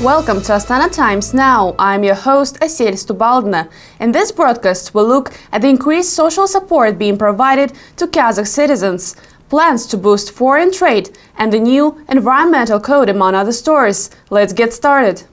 Welcome to Astana Times Now. I'm your host, Asil Stubaldna. In this broadcast, we'll look at the increased social support being provided to Kazakh citizens, plans to boost foreign trade, and the new environmental code, among other stories. Let's get started.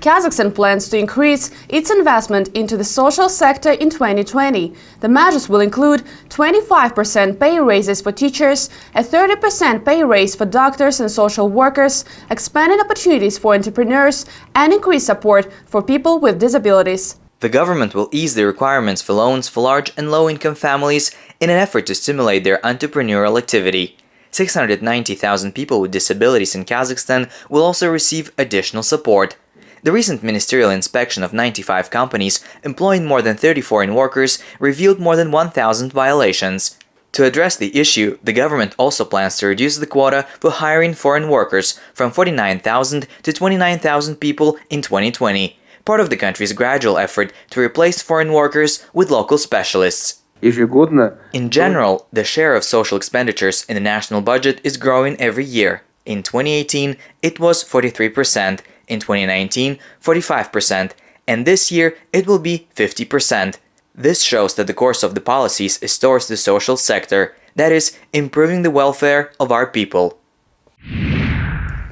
Kazakhstan plans to increase its investment into the social sector in 2020. The measures will include 25% pay raises for teachers, a 30% pay raise for doctors and social workers, expanded opportunities for entrepreneurs, and increased support for people with disabilities. The government will ease the requirements for loans for large and low-income families in an effort to stimulate their entrepreneurial activity. 690,000 people with disabilities in Kazakhstan will also receive additional support. The recent ministerial inspection of 95 companies employing more than 30 foreign workers revealed more than 1,000 violations. To address the issue, the government also plans to reduce the quota for hiring foreign workers from 49,000 to 29,000 people in 2020, part of the country's gradual effort to replace foreign workers with local specialists. In general, the share of social expenditures in the national budget is growing every year. In 2018, it was 43%. In 2019, 45%, and this year it will be 50%. This shows that the course of the policies is towards the social sector, that is, improving the welfare of our people.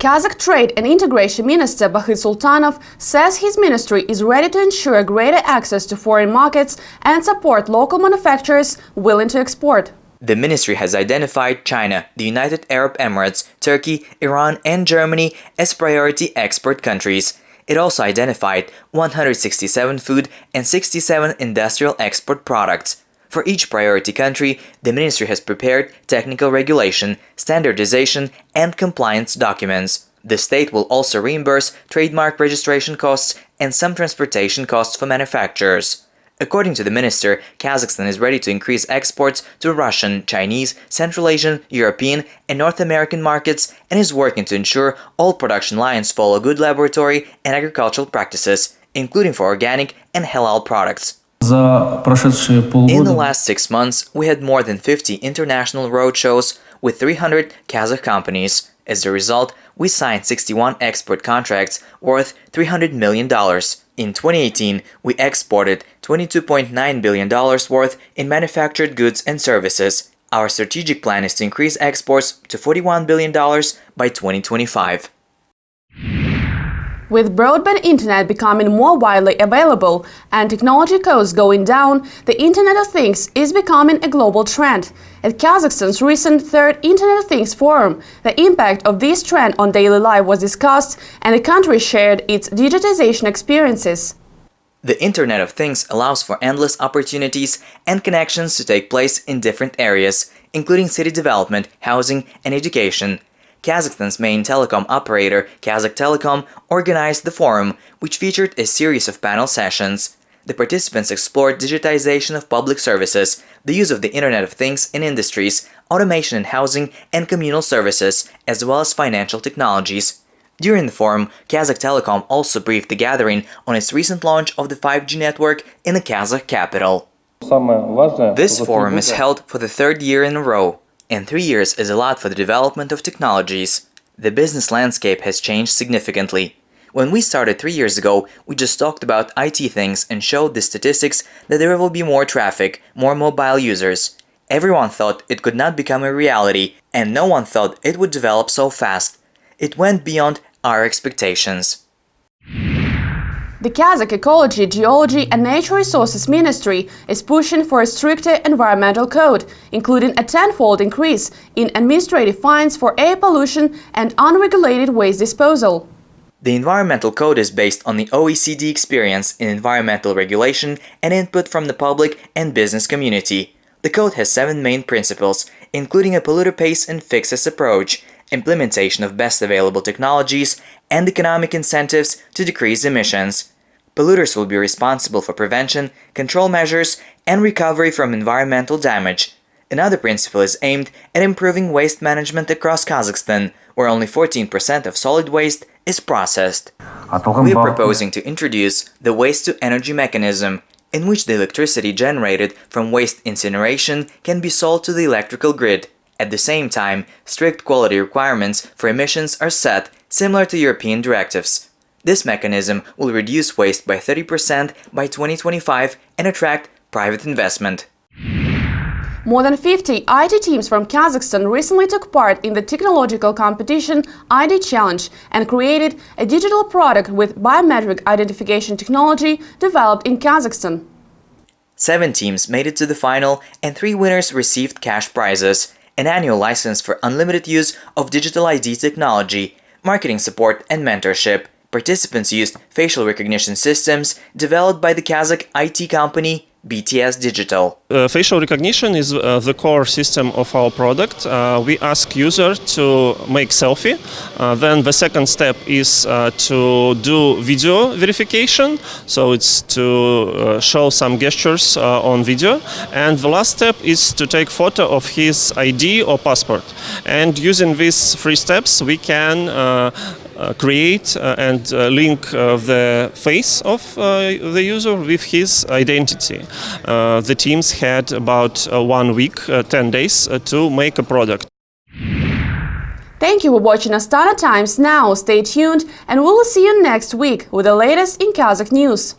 Kazakh Trade and Integration Minister Bahit Sultanov says his ministry is ready to ensure greater access to foreign markets and support local manufacturers willing to export. The ministry has identified China, the United Arab Emirates, Turkey, Iran, and Germany as priority export countries. It also identified 167 food and 67 industrial export products. For each priority country, the ministry has prepared technical regulation, standardization, and compliance documents. The state will also reimburse trademark registration costs and some transportation costs for manufacturers. According to the minister, Kazakhstan is ready to increase exports to Russian, Chinese, Central Asian, European, and North American markets and is working to ensure all production lines follow good laboratory and agricultural practices, including for organic and halal products. In the last 6 months, we had more than 50 international roadshows with 300 Kazakh companies. As a result, we signed 61 export contracts worth $300 million. In 2018, we exported $22.9 billion worth in manufactured goods and services. Our strategic plan is to increase exports to $41 billion by 2025. With broadband internet becoming more widely available and technology costs going down, the Internet of Things is becoming a global trend. At Kazakhstan's recent third Internet of Things Forum, the impact of this trend on daily life was discussed and the country shared its digitization experiences. The Internet of Things allows for endless opportunities and connections to take place in different areas, including city development, housing, and education. Kazakhstan's main telecom operator, Kazakh Telecom, organized the forum, which featured a series of panel sessions. The participants explored digitization of public services, the use of the Internet of Things in industries, automation in housing and communal services, as well as financial technologies. During the forum, Kazakh Telecom also briefed the gathering on its recent launch of the 5G network in the Kazakh capital. This forum is held for the third year in a row, and 3 years is allowed for the development of technologies. The business landscape has changed significantly. When we started 3 years ago, we just talked about IT things and showed the statistics that there will be more traffic, more mobile users. Everyone thought it could not become a reality, and no one thought it would develop so fast. It went beyond our expectations. The Kazakh Ecology, Geology and Natural Resources Ministry is pushing for a stricter environmental code, including a tenfold increase in administrative fines for air pollution and unregulated waste disposal. The environmental code is based on the OECD experience in environmental regulation and input from the public and business community. The code has 7 main principles, including a polluter pays and fixes approach, implementation of best available technologies, and economic incentives to decrease emissions. Polluters will be responsible for prevention, control measures, and recovery from environmental damage. Another principle is aimed at improving waste management across Kazakhstan, where only 14% of solid waste is processed. We are proposing to introduce the waste-to-energy mechanism, in which the electricity generated from waste incineration can be sold to the electrical grid. At the same time, strict quality requirements for emissions are set similar to European directives. This mechanism will reduce waste by 30% by 2025 and attract private investment. More than 50 IT teams from Kazakhstan recently took part in the technological competition ID Challenge and created a digital product with biometric identification technology developed in Kazakhstan. 7 teams made it to the final and 3 winners received cash prizes, an annual license for unlimited use of digital ID technology, marketing support and mentorship. Participants used facial recognition systems developed by the Kazakh IT company BTS Digital. Facial recognition is the core system of our product. We ask user to make selfie. Then the second step is to do video verification. So it's to show some gestures on video. And the last step is to take photo of his ID or passport. And using these 3 steps, we can create and link the face of the user with his identity. The teams had about 1 week, 10 days to make a product. Thank you for watching Astana Times Now. Stay tuned and we will see you next week with the latest in Kazakh news.